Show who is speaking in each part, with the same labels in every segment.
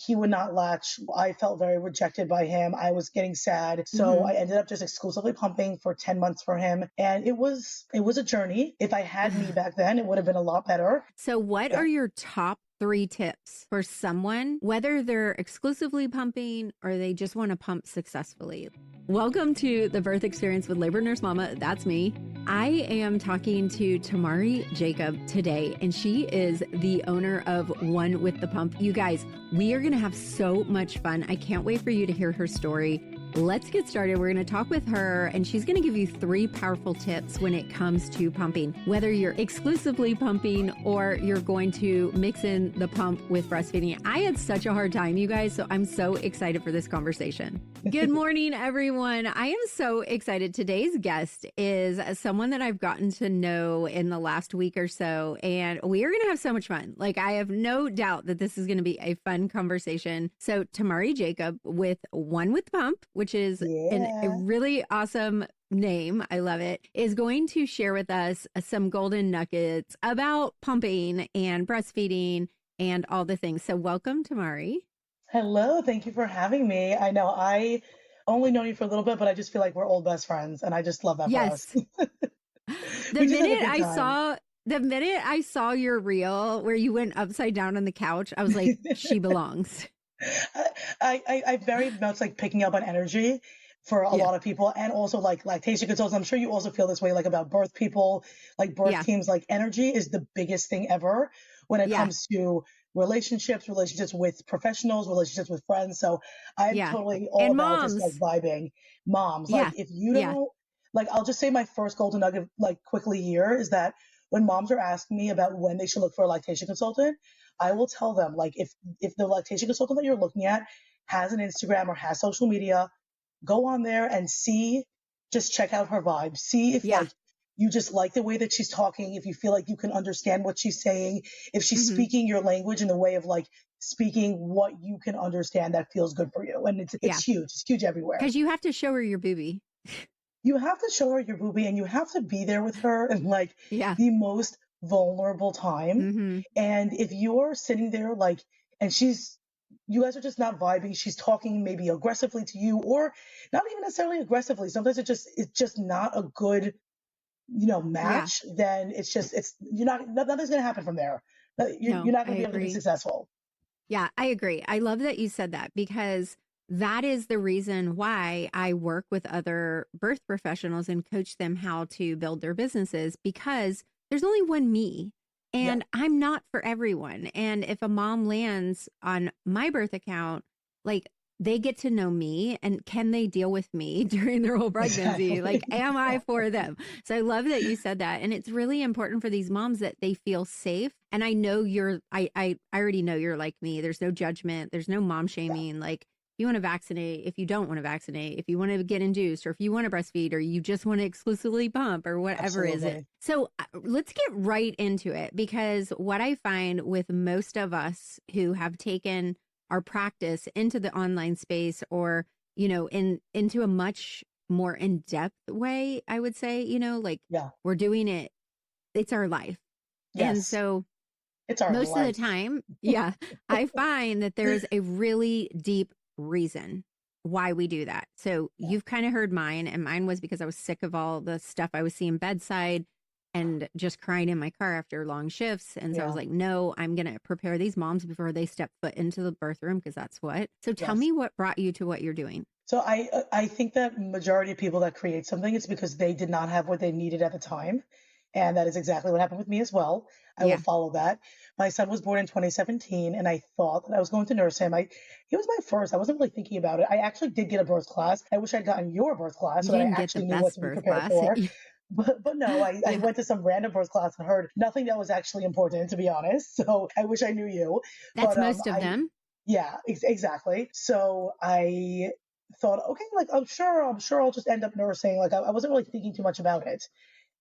Speaker 1: he would not latch. I felt very rejected by him. I was getting sad. So I ended up just exclusively pumping for 10 months for him. And it was a journey. If I had me back then, it would have been a lot better.
Speaker 2: So what are your top 3 tips for someone, whether they're exclusively pumping or they just want to pump successfully? Welcome to The Birth Experience with Labor Nurse Mama. That's me. I am talking to Tamari Jacob today, and she is the owner of One with the Pump. You guys, we are going to have so much fun. I can't wait for you to hear her story. Let's get started. We're going to talk with her, and she's going to give you 3 powerful tips when it comes to pumping, whether you're exclusively pumping or you're going to mix in the pump with breastfeeding. I had such a hard time, you guys, so I'm so excited for this conversation. Good morning, everyone. I am so excited. Today's guest is someone that I've gotten to know in the last week or so, and we are going to have so much fun. Like, I have no doubt that this is going to be a fun conversation. So Tamari Jacob with One with Pump, which is a really awesome name, I love it, is going to share with us some golden nuggets about pumping and breastfeeding and all the things. So welcome, Tamari.
Speaker 1: Hello. Thank you for having me. I know I only known you for a little bit, but I just feel like we're old best friends. And I just love that for us.
Speaker 2: The minute I saw your reel where you went upside down on the couch, I was like, she belongs.
Speaker 1: I very much like picking up on energy for a lot of people, and also like lactation consultants. I'm sure you also feel this way, like about birth people, like birth teams. Like energy is the biggest thing ever when it comes to relationships with professionals, relationships with friends. So I'm totally all
Speaker 2: and
Speaker 1: about
Speaker 2: moms.
Speaker 1: just like vibing. Moms, like if you don't, like I'll just say my first golden nugget, like quickly here, is that when moms are asking me about when they should look for a lactation consultant, I will tell them, like, if the lactation consultant that you're looking at has an Instagram or has social media, go on there and just check out her vibe. See if like you just like the way that she's talking, if you feel like you can understand what she's saying, if she's speaking your language in the way of like speaking what you can understand that feels good for you. And it's huge. It's huge everywhere.
Speaker 2: Because you have to show her your boobie.
Speaker 1: You have to show her your boobie, and you have to be there with her in like the most vulnerable time. And if you're sitting there like, and you guys are just not vibing, she's talking maybe aggressively to you, or not even necessarily aggressively. Sometimes it's just not a good, match. Then nothing's going to happen from there. You're not going to be able to be successful.
Speaker 2: Yeah, I agree. I love that you said that, because that is the reason why I work with other birth professionals and coach them how to build their businesses, because there's only one me, and I'm not for everyone. And if a mom lands on my birth account, like, they get to know me, and can they deal with me during their whole pregnancy? Like, am I for them? So I love that you said that. And it's really important for these moms that they feel safe. And I know I already know you're like me. There's no judgment. There's no mom shaming. Like, you want to vaccinate, if you don't want to vaccinate, if you want to get induced, or if you want to breastfeed, or you just want to exclusively pump, or whatever is it. So let's get right into it, because what I find with most of us who have taken our practice into the online space, or, into a much more in-depth way, I would say, we're doing it. It's our life.
Speaker 1: Yes.
Speaker 2: And so
Speaker 1: it's our
Speaker 2: most
Speaker 1: life.
Speaker 2: of the time, I find that there is a really deep reason why we do that. So you've kind of heard mine, and mine was because I was sick of all the stuff I was seeing bedside and just crying in my car after long shifts. And so I was like, no, I'm going to prepare these moms before they step foot into the birth room, because that's what. So tell me what brought you to what you're doing.
Speaker 1: So I think that majority of people that create something, it's because they did not have what they needed at the time. And that is exactly what happened with me as well. I will follow that. My son was born in 2017, and I thought that I was going to nurse him. He was my first. I wasn't really thinking about it. I actually did get a birth class. I wish I'd gotten your birth class so that I actually knew what to be prepared for. But no, I went to some random birth class and heard nothing that was actually important, to be honest. So I wish I knew you.
Speaker 2: That's most of them.
Speaker 1: Yeah, exactly. So I thought, okay, like, I'm sure I'll just end up nursing. Like, I wasn't really thinking too much about it.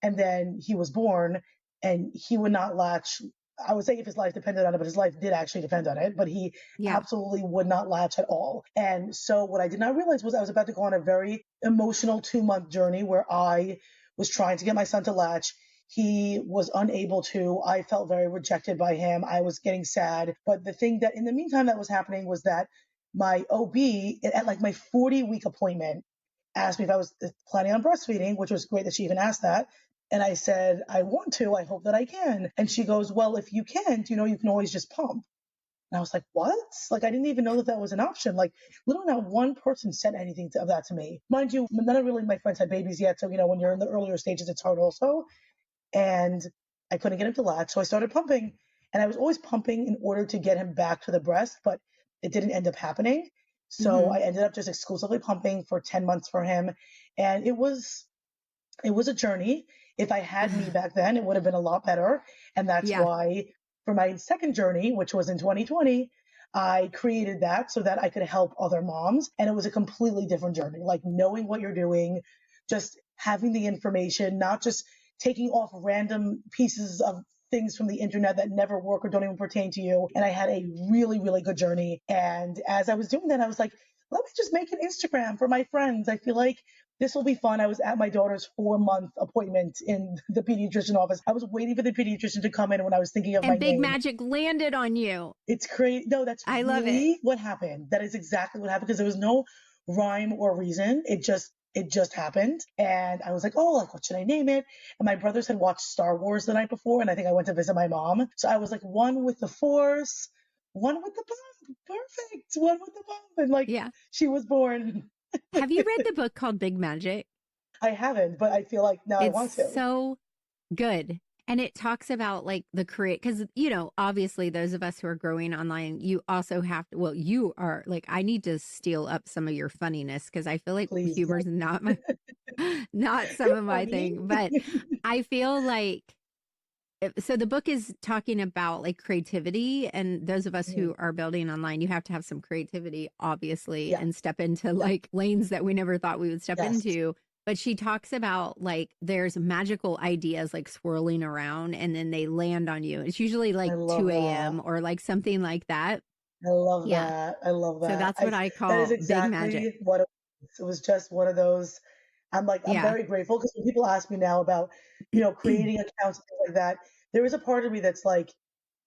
Speaker 1: And then he was born, and he would not latch. I would say if his life depended on it, but his life did actually depend on it. But he absolutely would not latch at all. And so what I did not realize was I was about to go on a very emotional 2-month journey where I was trying to get my son to latch. He was unable to. I felt very rejected by him. I was getting sad. But the thing that in the meantime that was happening was that my OB at like my 40-week appointment asked me if I was planning on breastfeeding, which was great that she even asked that. And I said, I want to. I hope that I can. And she goes, well, if you can't, you can always just pump. And I was like, what? Like, I didn't even know that that was an option. Like, literally not one person said anything of that to me. Mind you, none of really my friends had babies yet. So, when you're in the earlier stages, it's hard also. And I couldn't get him to latch. So I started pumping. And I was always pumping in order to get him back to the breast, but it didn't end up happening. So I ended up just exclusively pumping for 10 months for him. And it was a journey. If I had me back then, it would have been a lot better. And that's why for my second journey, which was in 2020, I created that so that I could help other moms. And it was a completely different journey, like knowing what you're doing, just having the information, not just taking off random pieces of things from the internet that never work or don't even pertain to you. And I had a really, really good journey. And as I was doing that, I was like, let me just make an Instagram for my friends. I feel like this will be fun. I was at my daughter's 4-month appointment in the pediatrician office. I was waiting for the pediatrician to come in when I was thinking of my
Speaker 2: name. And Big
Speaker 1: name.
Speaker 2: Magic landed on you.
Speaker 1: It's crazy. No, that's
Speaker 2: I love
Speaker 1: really
Speaker 2: it.
Speaker 1: what happened. That is exactly what happened because there was no rhyme or reason. It just happened. And I was like, oh, like, what should I name it? And my brothers had watched Star Wars the night before. And I think I went to visit my mom. So I was like, one with the Force, one with the pump. Perfect. One with the pump. And like, she was born.
Speaker 2: Have you read the book called Big Magic?
Speaker 1: I haven't, but I feel like now I want to.
Speaker 2: It's so good. And it talks about like the because, obviously those of us who are growing online, you also have to, you are like, I need to steal up some of your funniness because I feel like humor's not not some of my thing, but I feel like, so the book is talking about like creativity, and those of us who are building online, you have to have some creativity, obviously, and step into like lanes that we never thought we would step into. But she talks about like there's magical ideas like swirling around and then they land on you. It's usually like 2 a.m. or like something like that.
Speaker 1: I love that. I love that.
Speaker 2: So that's what I call
Speaker 1: that is exactly
Speaker 2: Big Magic.
Speaker 1: what it was. Just one of those. I'm very grateful because when people ask me now about, creating accounts and things like that, there is a part of me that's like,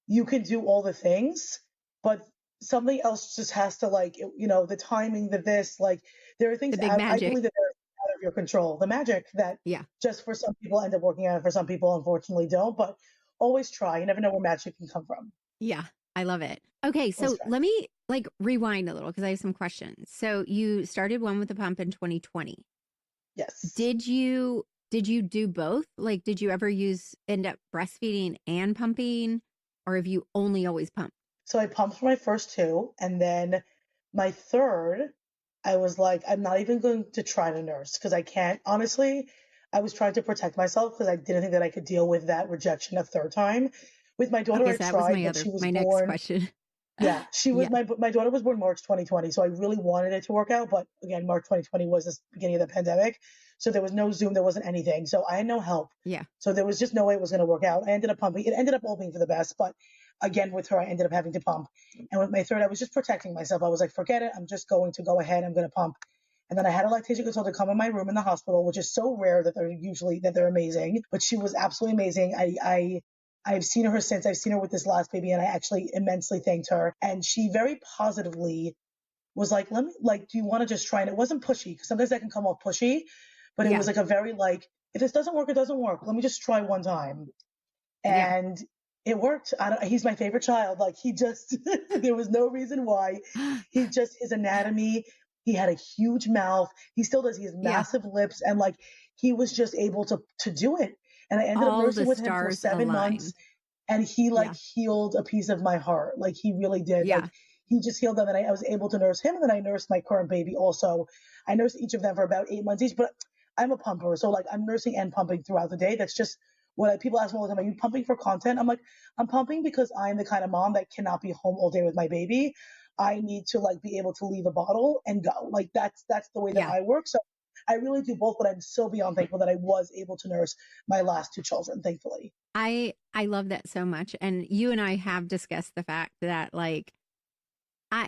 Speaker 1: you can do all the things, but something else just has to like, the timing, like there are things
Speaker 2: I
Speaker 1: believe that they're out of your control. The magic that just for some people end up working out, for some people unfortunately don't, but always try. You never know where magic can come from.
Speaker 2: Yeah, I love it. Okay, so let me like rewind a little because I have some questions. So you started one with the pump in 2020.
Speaker 1: Yes.
Speaker 2: Did you do both? Like, did you ever end up breastfeeding and pumping, or have you only always pumped?
Speaker 1: So I pumped for my first 2, and then my third, I was like, I'm not even going to try to nurse because I can't. Honestly, I was trying to protect myself because I didn't think that I could deal with that rejection a third time. With my daughter, I tried, but she was
Speaker 2: my
Speaker 1: born.
Speaker 2: Next question.
Speaker 1: Yeah, she was my daughter was born March 2020, so I really wanted it to work out. But again, March 2020 was the beginning of the pandemic, so there was no Zoom, there wasn't anything, so I had no help.
Speaker 2: Yeah.
Speaker 1: So there was just no way it was going to work out. I ended up pumping. It ended up all being for the best, but again, with her, I ended up having to pump. And with my third, I was just protecting myself. I was like, forget it. I'm just going to go ahead. I'm going to pump. And then I had a lactation consultant come in my room in the hospital, which is so rare that they're amazing. But she was absolutely amazing. I've seen her since. I've seen her with this last baby, and I actually immensely thanked her. And she very positively was like, do you want to just try? And it wasn't pushy, because sometimes that can come off pushy, but it was like a very like, if this doesn't work, it doesn't work. Let me just try one time. And it worked. He's my favorite child. Like he just, there was no reason why. His anatomy, he had a huge mouth. He still does. He has massive lips, and like he was just able to do it. And I ended up nursing with him for 7 months, and he healed a piece of my heart. Like he really did. Like he just healed them, and I was able to nurse him, and then I nursed my current baby also. I nursed each of them for about 8 months each, but I'm a pumper, so like I'm nursing and pumping throughout the day. That's just what people ask me all the time. Are you pumping for content? I'm like, I'm pumping because I'm the kind of mom that cannot be home all day with my baby. I need to like be able to leave a bottle and go. Like that's the way that I work. So I really do both, but I'm so beyond thankful that I was able to nurse my last 2 children, thankfully.
Speaker 2: I love that so much. And you and I have discussed the fact that like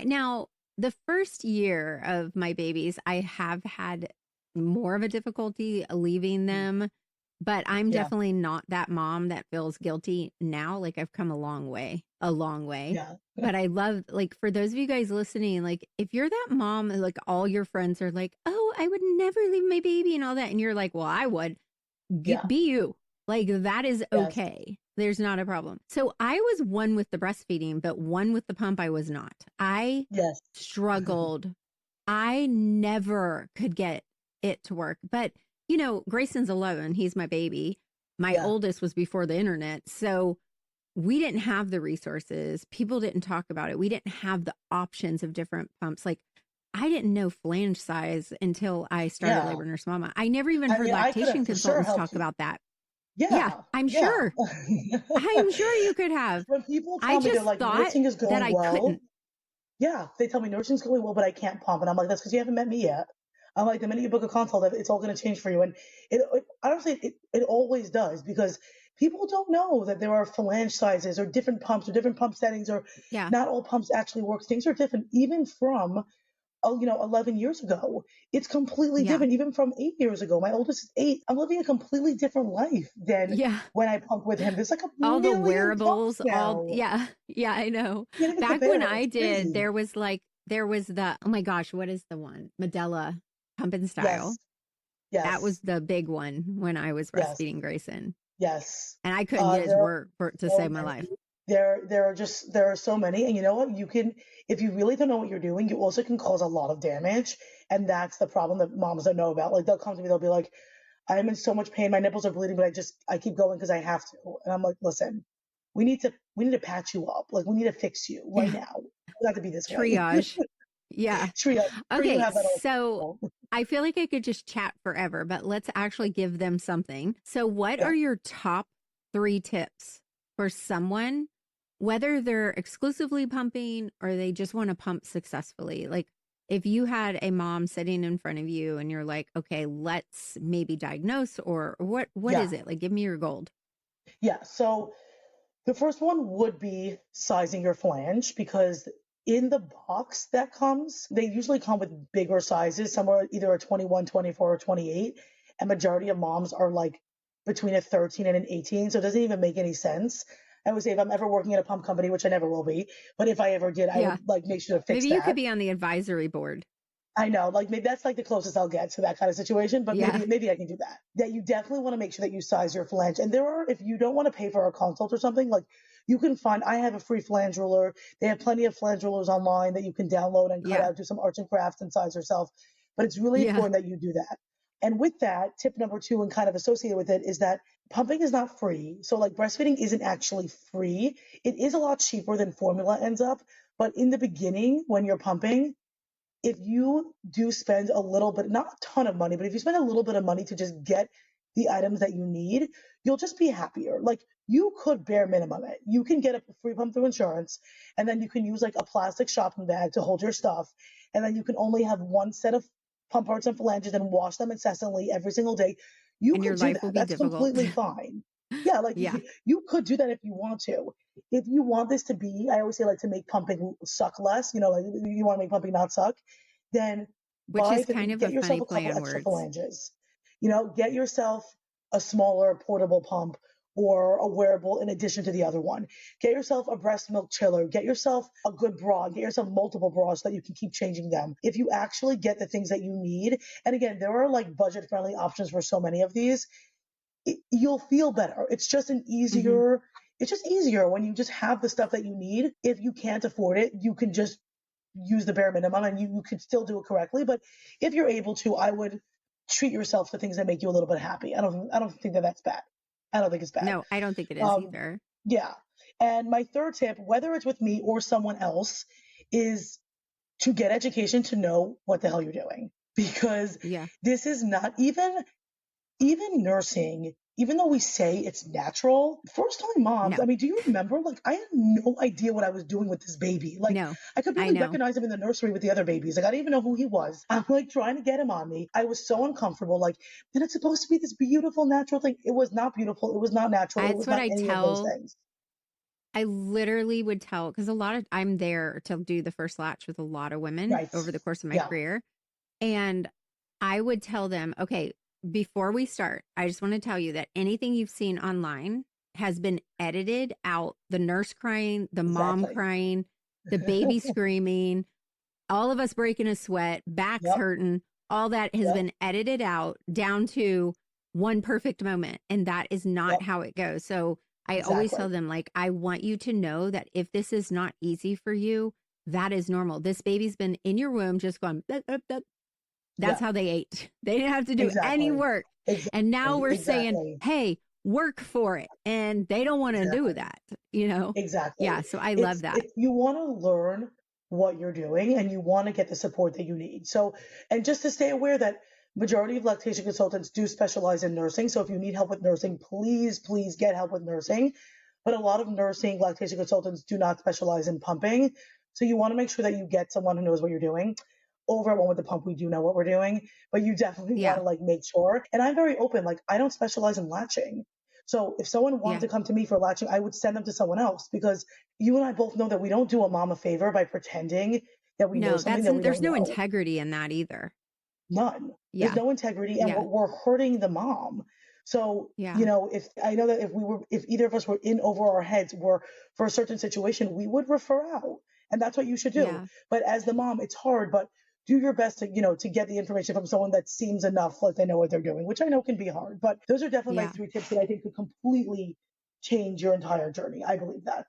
Speaker 2: now the first year of my babies, I have had more of a difficulty leaving them but I'm
Speaker 1: Yeah.
Speaker 2: definitely not that mom that feels guilty now. Like I've come a long way.
Speaker 1: Yeah.
Speaker 2: But I love, like, for those of you guys listening, like, if you're that mom, like, all your friends are like, oh, I would never leave my baby and all that. And you're like, well, I would.
Speaker 1: Yeah.
Speaker 2: Be you. Like, that is
Speaker 1: Yes.
Speaker 2: okay. There's not a problem. So I was one with the breastfeeding, but one with the pump, I was not. I
Speaker 1: Yes.
Speaker 2: struggled. I never could get it to work. But, you know, Grayson's 11. He's my baby. My
Speaker 1: Yeah.
Speaker 2: oldest was before the internet. So we didn't have the resources. People didn't talk about it. We didn't have the options of different pumps. Like, I didn't know flange size until I started
Speaker 1: Yeah.
Speaker 2: Labor Nurse Mama. I never even
Speaker 1: I
Speaker 2: heard
Speaker 1: mean, I could
Speaker 2: lactation
Speaker 1: have for sure
Speaker 2: consultants
Speaker 1: helped
Speaker 2: talk
Speaker 1: you.
Speaker 2: about that. Yeah,
Speaker 1: Yeah.
Speaker 2: I'm
Speaker 1: Yeah.
Speaker 2: sure. I'm sure you could have.
Speaker 1: When people
Speaker 2: I
Speaker 1: tell me they're
Speaker 2: just
Speaker 1: like,
Speaker 2: thought
Speaker 1: nursing is
Speaker 2: that
Speaker 1: going
Speaker 2: I
Speaker 1: well.
Speaker 2: couldn't.
Speaker 1: Yeah. They tell me nursing's going well, but I can't pump. And I'm like, that's because you haven't met me yet. I'm like, the minute you book a consult, it's all going to change for you. And I don't say it always does, because people don't know that there are flange sizes or different pumps or different pump settings, or
Speaker 2: Yeah.
Speaker 1: not all pumps actually work. Things are different, even from 11 years ago. It's completely
Speaker 2: Yeah.
Speaker 1: different, even from 8 years ago. My oldest is 8. I'm living a completely different life than
Speaker 2: Yeah.
Speaker 1: when I pumped with him. There's like a
Speaker 2: All the
Speaker 1: million
Speaker 2: wearables,
Speaker 1: pumps now.
Speaker 2: yeah. Yeah, I know.
Speaker 1: Can't even
Speaker 2: Back when
Speaker 1: compare.
Speaker 2: I
Speaker 1: It's
Speaker 2: did,
Speaker 1: crazy.
Speaker 2: there was the, oh my gosh, what is the one? Medela Pump and Style.
Speaker 1: Yes.
Speaker 2: That was
Speaker 1: Yes.
Speaker 2: the big one when I was
Speaker 1: Yes.
Speaker 2: breastfeeding Grayson.
Speaker 1: Yes.
Speaker 2: And I couldn't get it to
Speaker 1: There are
Speaker 2: work to
Speaker 1: so
Speaker 2: save my
Speaker 1: many.
Speaker 2: life.
Speaker 1: There are so many. And you know what? You can, if you really don't know what you're doing, you also can cause a lot of damage. And that's the problem that moms don't know about. Like, they'll come to me, they'll be like, I'm in so much pain. My nipples are bleeding, but I keep going because I have to. And I'm like, listen, we need to patch you up. Like, we need to fix you right
Speaker 2: Yeah.
Speaker 1: now. You have to be this way.
Speaker 2: Triage. Yeah.
Speaker 1: Sure, sure you
Speaker 2: Okay.
Speaker 1: have that
Speaker 2: So
Speaker 1: all.
Speaker 2: I feel like I could just chat forever, but let's actually give them something. So, what
Speaker 1: Yeah.
Speaker 2: are your top 3 tips for someone, whether they're exclusively pumping or they just want to pump successfully? Like, if you had a mom sitting in front of you and you're like, okay, let's maybe diagnose, or what
Speaker 1: Yeah.
Speaker 2: is it? Like, give me your gold.
Speaker 1: Yeah. So the first one would be sizing your flange, because in the box that comes, they usually come with bigger sizes. Some are either a 21, 24, or 28. And majority of moms are like between a 13 and an 18. So it doesn't even make any sense. I would say, if I'm ever working at a pump company, which I never will be, but if I ever did, I
Speaker 2: Yeah.
Speaker 1: would like make sure to fix
Speaker 2: Maybe you could
Speaker 1: that.
Speaker 2: be on the advisory board.
Speaker 1: I know, like, maybe that's like the closest I'll get to that kind of situation, but
Speaker 2: Yeah.
Speaker 1: maybe I can do that. That you definitely want to make sure that you size your flange. And if you don't want to pay for a consult or something, like, you can find, I have a free flange ruler. They have plenty of flange rulers online that you can download and cut
Speaker 2: Yeah.
Speaker 1: out, do some arts and crafts and size yourself. But it's really
Speaker 2: Yeah.
Speaker 1: important that you do that. And with that, tip number 2, and kind of associated with it, is that pumping is not free. So, like, breastfeeding isn't actually free. It is a lot cheaper than formula ends up. But in the beginning, when you're pumping, if you do spend a little bit, not a ton of money, but if you spend a little bit of money to just get the items that you need, you'll just be happier. Like, you could bare minimum it. You can get a free pump through insurance, and then you can use like a plastic shopping bag to hold your stuff. And then you can only have one set of pump parts and flanges and wash them incessantly every single day. You
Speaker 2: And your
Speaker 1: could do
Speaker 2: life will
Speaker 1: that.
Speaker 2: be
Speaker 1: That's
Speaker 2: difficult.
Speaker 1: completely fine. Yeah, like,
Speaker 2: Yeah.
Speaker 1: you could do that if you want to. If you want this to be, I always say, like, to make pumping suck less, like, you want to make pumping not suck, then
Speaker 2: Which is kind of
Speaker 1: get
Speaker 2: a funny
Speaker 1: yourself a
Speaker 2: play
Speaker 1: couple
Speaker 2: on
Speaker 1: extra
Speaker 2: words.
Speaker 1: phalanges. Get yourself a smaller portable pump or a wearable in addition to the other one. Get yourself a breast milk chiller. Get yourself a good bra. Get yourself multiple bras so that you can keep changing them. If you actually get the things that you need, and again, there are like budget friendly options for so many of these, you'll feel better. It's just it's just easier when you just have the stuff that you need. If you can't afford it, you can just use the bare minimum, and you could still do it correctly. But if you're able to, I would treat yourself to things that make you a little bit happy. I don't think that that's bad. I don't think it's bad.
Speaker 2: No, I don't think it is either.
Speaker 1: Yeah. And my third tip, whether it's with me or someone else, is to get education to know what the hell you're doing. Because
Speaker 2: Yeah.
Speaker 1: this is not even nursing, even though we say it's natural, first time moms,
Speaker 2: No.
Speaker 1: I mean, do you remember? Like, I had no idea what I was doing with this baby. Like,
Speaker 2: No.
Speaker 1: I could
Speaker 2: I
Speaker 1: barely
Speaker 2: know.
Speaker 1: recognize him in the nursery with the other babies. Like, I didn't even know who he was. I'm like trying to get him on me. I was so uncomfortable. Like, and it's supposed to be this beautiful, natural thing. It was not beautiful. It was not natural. It
Speaker 2: That's
Speaker 1: was
Speaker 2: what
Speaker 1: not
Speaker 2: I
Speaker 1: any of those
Speaker 2: tell.
Speaker 1: things.
Speaker 2: I literally would tell, because I'm there to do the first latch with a lot of women
Speaker 1: Right.
Speaker 2: over the course of my
Speaker 1: Yeah.
Speaker 2: career. And I would tell them, okay, before we start, I just want to tell you that anything you've seen online has been edited out. The nurse crying, the mom
Speaker 1: Exactly.
Speaker 2: crying, the baby screaming, all of us breaking a sweat, backs
Speaker 1: Yep.
Speaker 2: hurting, all that has
Speaker 1: Yep.
Speaker 2: been edited out down to one perfect moment. And that is not
Speaker 1: Yep.
Speaker 2: how it goes. So I always
Speaker 1: Exactly.
Speaker 2: tell them, like, I want you to know that if this is not easy for you, that is normal. This baby's been in your womb just going, "Dup, dup, dup." That's
Speaker 1: Yeah.
Speaker 2: how they ate. They didn't have to do any
Speaker 1: Exactly.
Speaker 2: work. And now
Speaker 1: Exactly.
Speaker 2: we're saying,
Speaker 1: Exactly.
Speaker 2: hey, work for it. And they don't want to do
Speaker 1: Exactly.
Speaker 2: that, you know? Yeah.
Speaker 1: Exactly.
Speaker 2: So I love that.
Speaker 1: It's you want to learn what you're doing and you want to get the support that you need. So, and just to stay aware that majority of lactation consultants do specialize in nursing. So if you need help with nursing, please get help with nursing. But a lot of nursing lactation consultants do not specialize in pumping. So you want to make sure that you get someone who knows what you're doing. Over at One with the Pump, we do know what we're doing, but you definitely want
Speaker 2: Yeah.
Speaker 1: to like make sure. And I'm very open. Like I don't specialize in latching. So if someone wanted
Speaker 2: Yeah.
Speaker 1: to come to me for latching, I would send them to someone else because you and I both know that we don't do a mom a favor by pretending that we know
Speaker 2: No,
Speaker 1: something that we
Speaker 2: there's
Speaker 1: don't
Speaker 2: no
Speaker 1: know.
Speaker 2: integrity in that either.
Speaker 1: None. There's
Speaker 2: Yeah.
Speaker 1: no integrity, and
Speaker 2: Yeah.
Speaker 1: we're hurting the mom. So
Speaker 2: Yeah.
Speaker 1: if I know that if either of us were in over our heads were for a certain situation, we would refer out, and that's what you should do.
Speaker 2: Yeah.
Speaker 1: But as the mom, it's hard, but do your best to to get the information from someone that seems enough like they know what they're doing, which I know can be hard. But those are definitely my
Speaker 2: Yeah.
Speaker 1: 3 tips that I think could completely change your entire journey. I believe that.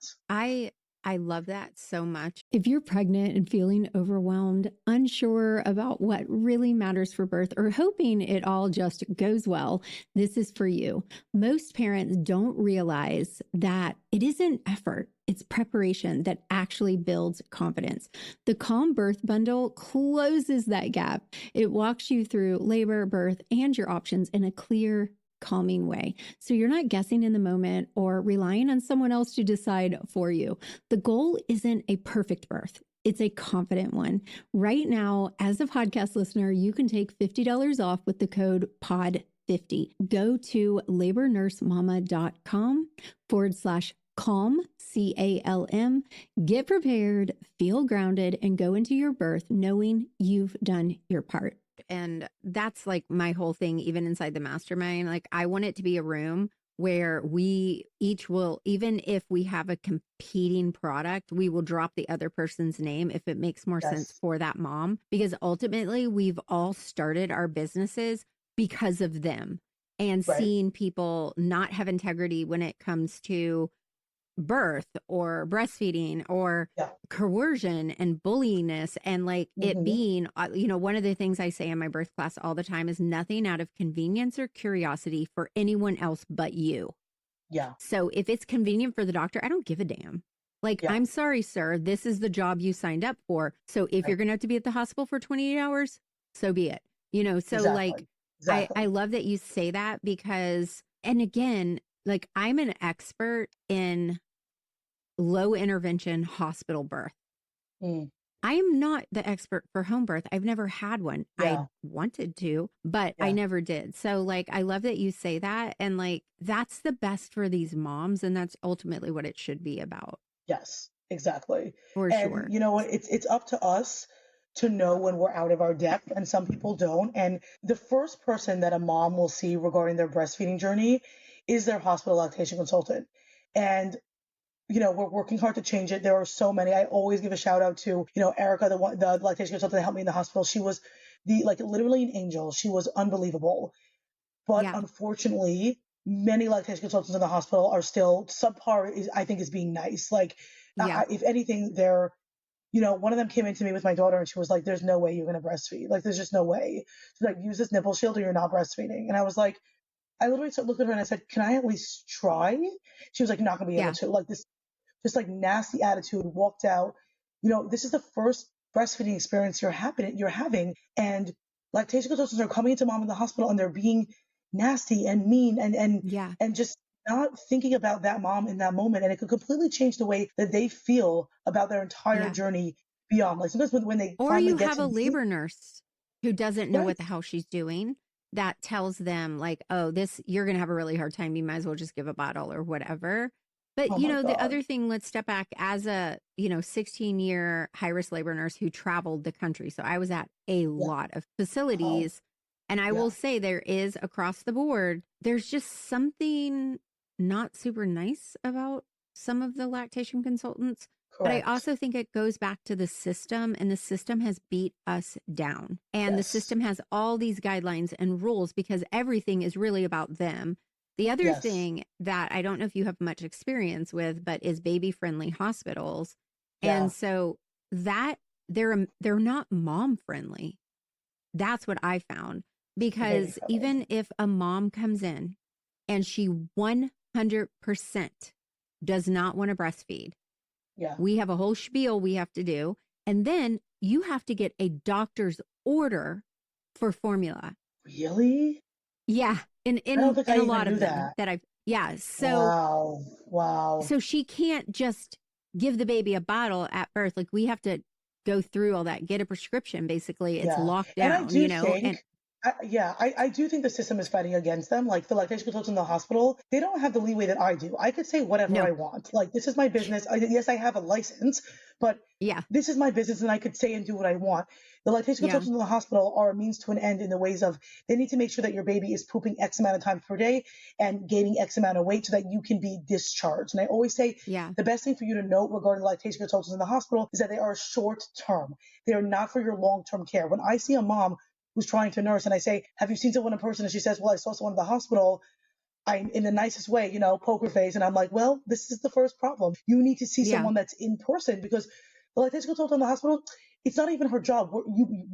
Speaker 2: I love that so much. If you're pregnant and feeling overwhelmed, unsure about what really matters for birth, or hoping it all just goes well, this is for you. Most parents don't realize that it isn't effort, it's preparation that actually builds confidence. The Calm Birth Bundle closes that gap. It walks you through labor, birth, and your options in a clear, calming way. So you're not guessing in the moment or relying on someone else to decide for you. The goal isn't a perfect birth. It's a confident one. Right now, as a podcast listener, you can take $50 off with the code POD50. Go to labornursemama.com/calm, CALM. Get prepared, feel grounded, and go into your birth knowing you've done your part. And that's like my whole thing, even inside the mastermind. Like, I want it to be a room where we each will, even if we have a competing product, we will drop the other person's name if it makes more sense
Speaker 1: Yes.
Speaker 2: for that mom. Because ultimately, we've all started our businesses because of them, and
Speaker 1: Right.
Speaker 2: seeing people not have integrity when it comes to birth or breastfeeding or
Speaker 1: Yeah.
Speaker 2: coercion and bullyingness, and like it
Speaker 1: hmm
Speaker 2: being, one of the things I say in my birth class all the time is nothing out of convenience or curiosity for anyone else but you.
Speaker 1: Yeah.
Speaker 2: So if it's convenient for the doctor, I don't give a damn. Like,
Speaker 1: Yeah.
Speaker 2: I'm sorry, sir, this is the job you signed up for. So if you're
Speaker 1: Right.
Speaker 2: going to have to be at the hospital for 28 hours, so be it. So like,
Speaker 1: Exactly. Exactly.
Speaker 2: I love that you say that because, and again, like, I'm an expert in low intervention hospital birth.
Speaker 1: Mm.
Speaker 2: I am not the expert for home birth. I've never had one. I
Speaker 1: Yeah.
Speaker 2: wanted to, but I
Speaker 1: Yeah.
Speaker 2: never did. So like, I love that you say that. And like, that's the best for these moms. And that's ultimately what it should be about.
Speaker 1: Yes, exactly.
Speaker 2: For
Speaker 1: And
Speaker 2: sure.
Speaker 1: you know what? It's up to us to know when we're out of our depth, and some people don't. And the first person that a mom will see regarding their breastfeeding journey is their hospital lactation consultant. And we're working hard to change it. There are so many. I always give a shout out to, Erica, the lactation consultant that helped me in the hospital. She was literally an angel. She was unbelievable. But
Speaker 2: Yeah.
Speaker 1: unfortunately, many lactation consultants in the hospital are still subpar. I think is being nice. Like,
Speaker 2: Yeah.
Speaker 1: if anything, they're one of them came into me with my daughter and she was like, "There's no way you're gonna breastfeed. Like, there's just no way." She's like, "Use this nipple shield or you're not breastfeeding." And I was like, I literally looked at her and I said, "Can I at least try?" She was like, "Not gonna be able
Speaker 2: Yeah.
Speaker 1: to." Like this, just like nasty attitude. Walked out. This is the first breastfeeding experience you're having, and lactation consultants are coming into mom in the hospital and they're being nasty and mean
Speaker 2: Yeah.
Speaker 1: and just not thinking about that mom in that moment, and it could completely change the way that they feel about their entire
Speaker 2: Yeah.
Speaker 1: journey beyond. Like sometimes when they
Speaker 2: Or
Speaker 1: finally
Speaker 2: you
Speaker 1: get
Speaker 2: have
Speaker 1: to
Speaker 2: a
Speaker 1: me,
Speaker 2: labor nurse who doesn't know
Speaker 1: right?
Speaker 2: what the hell she's doing, that tells them like, oh, you're going to have a really hard time. You might as well just give a bottle or whatever. But,
Speaker 1: Oh my
Speaker 2: the
Speaker 1: god,
Speaker 2: other thing, let's step back as a, 16-year high risk labor nurse who traveled the country. So I was at a
Speaker 1: yeah,
Speaker 2: lot of
Speaker 1: wow,
Speaker 2: facilities And I will say there is across the board, there's just something not super nice about some of the lactation consultants. But I also think it goes back to the system, and the system has beat us down. And the system has all these guidelines and rules because everything is really about them. The other thing that I don't know if you have much experience with, but is baby-friendly hospitals. And so that they're not mom-friendly. That's what I found. Because even if a mom comes in and she 100% does not want to breastfeed, we have a whole spiel we have to do. And then you have to get a doctor's order for formula.
Speaker 1: Really?
Speaker 2: Yeah. In a lot of them that I've, So,
Speaker 1: wow.
Speaker 2: So she can't just give the baby a bottle at birth. Like we have to go through all that, get a prescription. Basically, it's locked down,
Speaker 1: and I do think, I do think the system is fighting against them. Like the lactation consultants in the hospital, they don't have the leeway that I do. I could say whatever I want. Like, this is my business. Yes, I have a license, but this is my business and I could say and do what I want. The lactation consultants in the hospital are a means to an end in the ways of they need to make sure that your baby is pooping X amount of times per day and gaining X amount of weight so that you can be discharged. And I always say the best thing for you to note regarding lactation consultants in the hospital is that they are short term. They are not for your long-term care. When I see a mom who's trying to nurse and I say, have you seen someone in person? And she says, well, I saw someone in the hospital. I'm in the nicest way, poker face. And I'm like, well, this is the first problem. You need to see someone that's in person, because the lactation consultant in the hospital, it's not even her job.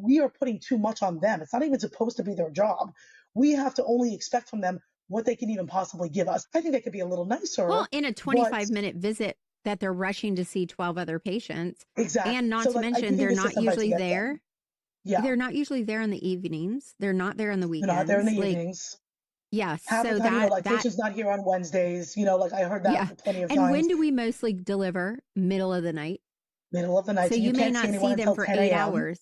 Speaker 1: We are putting too much on them. It's not even supposed to be their job. We have to only expect from them what they can even possibly give us. I think that could be a little nicer.
Speaker 2: Well, in a 25-minute visit that they're rushing to see 12 other patients.
Speaker 1: Exactly.
Speaker 2: And not to mention, they're not usually there. Yeah. They're not usually there in the evenings. They're not there on the weekends.
Speaker 1: They're not there in the evenings.
Speaker 2: Yes.
Speaker 1: Half the time, lactation's not here on Wednesdays. Like I heard that plenty of times.
Speaker 2: And when do we mostly deliver? Middle of the night.
Speaker 1: Middle of the night.
Speaker 2: So you may not see them for 8 hours.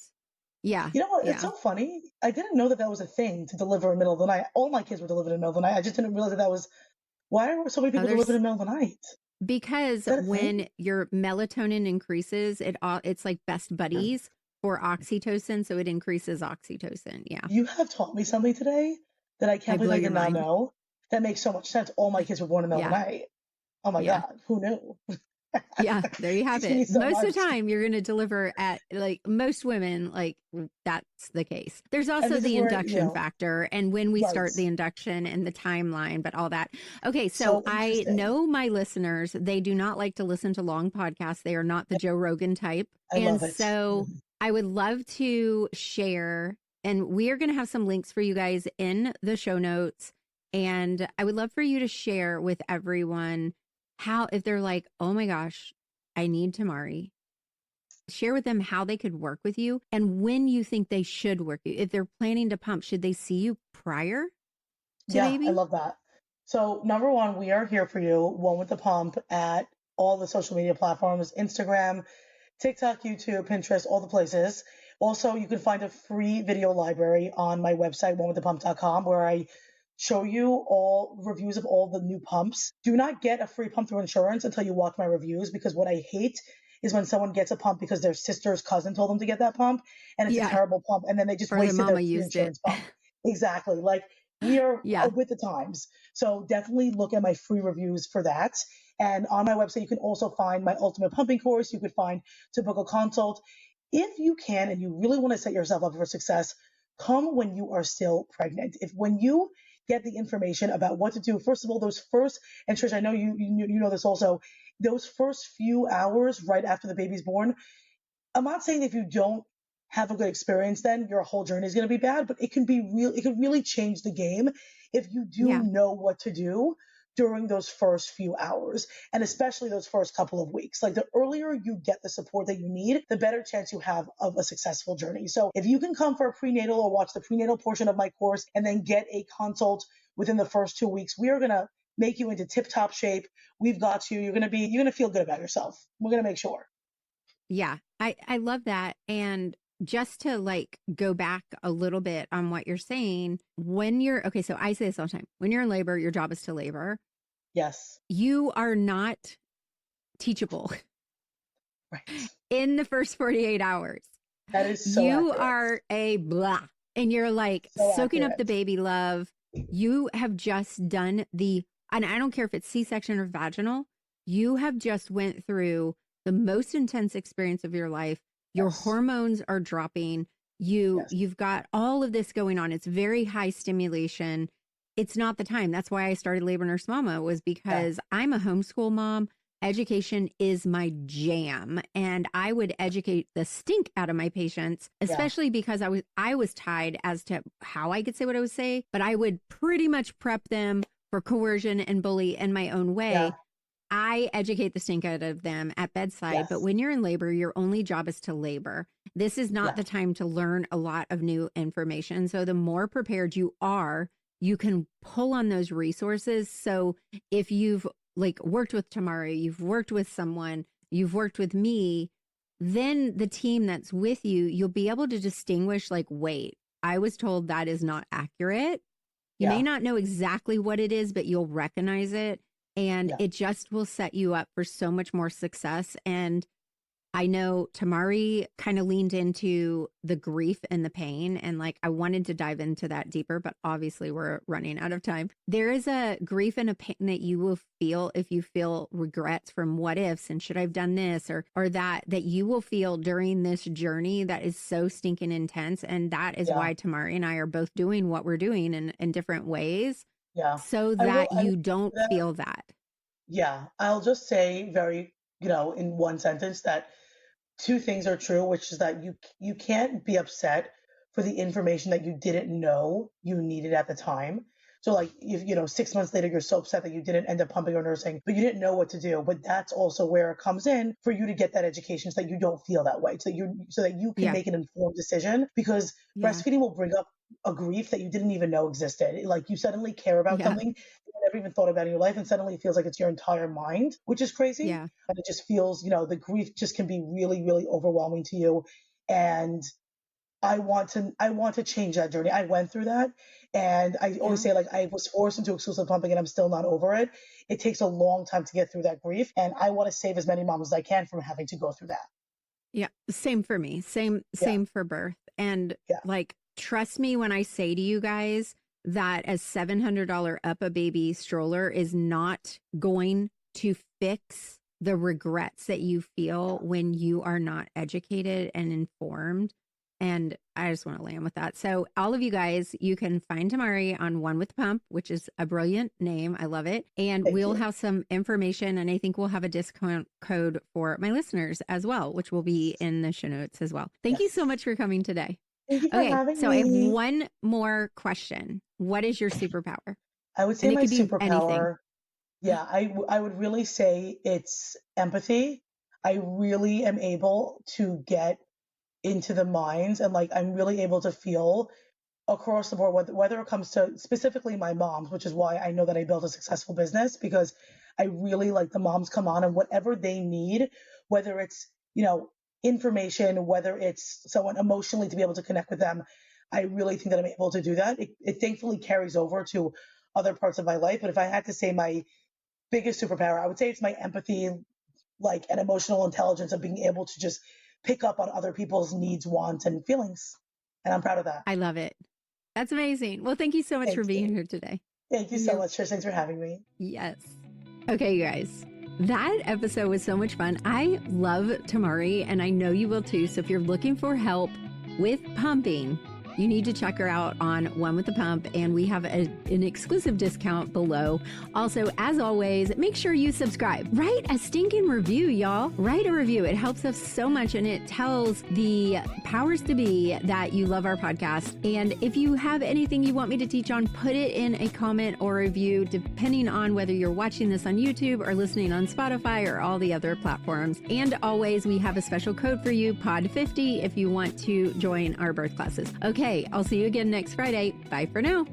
Speaker 2: Yeah.
Speaker 1: You know what? It's so funny. I didn't know that was a thing to deliver in the middle of the night. All my kids were delivered in the middle of the night. I just didn't realize that was. Why are so many people delivered in the middle of the night?
Speaker 2: Because when your melatonin increases, it's like best buddies for oxytocin, so it increases oxytocin. Yeah.
Speaker 1: You have taught me something today that I can't believe I did not know. That makes so much sense. All my kids were born in the middle of the night. Oh my God. Who knew?
Speaker 2: Yeah, there you have it. Most of the time you're going to deliver at, like, most women, like, that's the case. There's also the induction factor, and when we start the induction and the timeline, but all that. Okay, so I know my listeners, they do not like to listen to long podcasts. They are not the Joe Rogan type. So I would love to share, and we are going to have some links for you guys in the show notes. And I would love for you to share with everyone how, if they're like, oh my gosh, I need Tamari, share with them how they could work with you and when you think they should work with you. If they're planning to pump, should they see you prior to baby?
Speaker 1: I love that. So number one, we are here for you, One with the Pump, at all the social media platforms, Instagram, TikTok, YouTube, Pinterest, all the places. Also, you can find a free video library on my website, onewiththepump.com, where I show you all reviews of all the new pumps. Do not get a free pump through insurance until you watch my reviews, because what I hate is when someone gets a pump because their sister's cousin told them to get that pump and it's a terrible pump, and then they just wasted their insurance pump. Exactly. Like, we are with the times. So definitely look at my free reviews for that. And on my website, you can also find my ultimate pumping course. You could find to book a consult. If you can, and you really want to set yourself up for success, come when you are still pregnant. When you get the information about what to do, first of all, those first, and Trish, I know you know this also, those first few hours right after the baby's born, I'm not saying if you don't have a good experience, then your whole journey is going to be bad, but it can really change the game if you do know what to do during those first few hours, and especially those first couple of weeks. Like, the earlier you get the support that you need, the better chance you have of a successful journey. So if you can come for a prenatal or watch the prenatal portion of my course and then get a consult within the first 2 weeks, we are going to make you into tip-top shape. We've got you. You're going to feel good about yourself. We're going to make sure.
Speaker 2: Yeah, I love that. And just to, like, go back a little bit on what you're saying, so I say this all the time, when you're in labor, your job is to labor.
Speaker 1: Yes.
Speaker 2: You are not teachable.
Speaker 1: Right.
Speaker 2: In the first 48 hours.
Speaker 1: That is so
Speaker 2: You
Speaker 1: accurate.
Speaker 2: are a blah. And you're like
Speaker 1: So
Speaker 2: soaking up
Speaker 1: accurate.
Speaker 2: the baby love. You have just done and I don't care if it's C-section or vaginal, you have just went through the most intense experience of your life. Your
Speaker 1: Yes.
Speaker 2: hormones are dropping. You've got all of this going on. It's very high stimulation. It's not the time. That's why I started Labor Nurse Mama, was because I'm a homeschool mom. Education is my jam. And I would educate the stink out of my patients, especially because I was tied as to how I could say what I would say, but I would pretty much prep them for coercion and bully in my own way.
Speaker 1: Yeah.
Speaker 2: I educate the stink out of them at bedside, but when you're in labor, your only job is to labor. This is not the time to learn a lot of new information. So the more prepared you are, you can pull on those resources. So if you've like worked with Tamari, you've worked with someone, you've worked with me, then the team that's with you, you'll be able to distinguish like, wait, I was told that is not accurate. You may not know exactly what it is, but you'll recognize it. And it just will set you up for so much more success. And I know Tamari kind of leaned into the grief and the pain. And like, I wanted to dive into that deeper, but obviously we're running out of time. There is a grief and a pain that you will feel if you feel regrets from what ifs and should I've done this or that you will feel during this journey that is so stinking intense. And that is why Tamari and I are both doing what we're doing in different ways. So that you don't feel that.
Speaker 1: Yeah. I'll just say very, in one sentence that two things are true, which is that you can't be upset for the information that you didn't know you needed at the time. So like, if, 6 months later, you're so upset that you didn't end up pumping or nursing, but you didn't know what to do. But that's also where it comes in for you to get that education so that you don't feel that way, so that you can make an informed decision, because breastfeeding will bring up a grief that you didn't even know existed. Like you suddenly care about something you never even thought about in your life, and suddenly it feels like it's your entire mind, which is crazy. And it just feels, the grief just can be really, really overwhelming to you. And I want to change that journey. I went through that. And I always say, like, I was forced into exclusive pumping and I'm still not over it. It takes a long time to get through that grief. And I want to save as many moms as I can from having to go through that. Yeah.
Speaker 2: Same for me. Same for birth. And like, trust me when I say to you guys that a $700 up a baby stroller is not going to fix the regrets that you feel when you are not educated and informed. And I just want to land with that. So all of you guys, you can find Tamari on One with Pump, which is a brilliant name. I love it. And we'll have some information, and I think we'll have a discount code for my listeners as well, which will be in the show notes as well. Thank you so much for coming today.
Speaker 1: Thank you for having me.
Speaker 2: So I have one more question. What is your superpower?
Speaker 1: I would say my superpower. Yeah, I would really say it's empathy. I really am able to get into the minds, and like I'm really able to feel across the board, whether it comes to specifically my moms, which is why I know that I built a successful business, because I really like the moms come on and whatever they need, whether it's, information, whether it's someone emotionally to be able to connect with them. I really think that I'm able to do that. It thankfully carries over to other parts of my life. But if I had to say my biggest superpower, I would say it's my empathy, like, and emotional intelligence of being able to just pick up on other people's needs, wants, and feelings. And I'm proud of that.
Speaker 2: I love it. That's amazing. Well, thank you so much for being here today.
Speaker 1: Thank you so much, Trish. Thanks for having me.
Speaker 2: Yes. Okay, you guys. That episode was so much fun. I love Tamari, and I know you will too. So if you're looking for help with pumping, you need to check her out on One with the Pump, and we have an exclusive discount below. Also, as always, make sure you subscribe. Write a stinking review, y'all. Write a review. It helps us so much, and it tells the powers to be that you love our podcast. And if you have anything you want me to teach on, put it in a comment or review, depending on whether you're watching this on YouTube or listening on Spotify or all the other platforms. And always, we have a special code for you, POD50, if you want to join our birth classes. Okay, I'll see you again next Friday. Bye for now.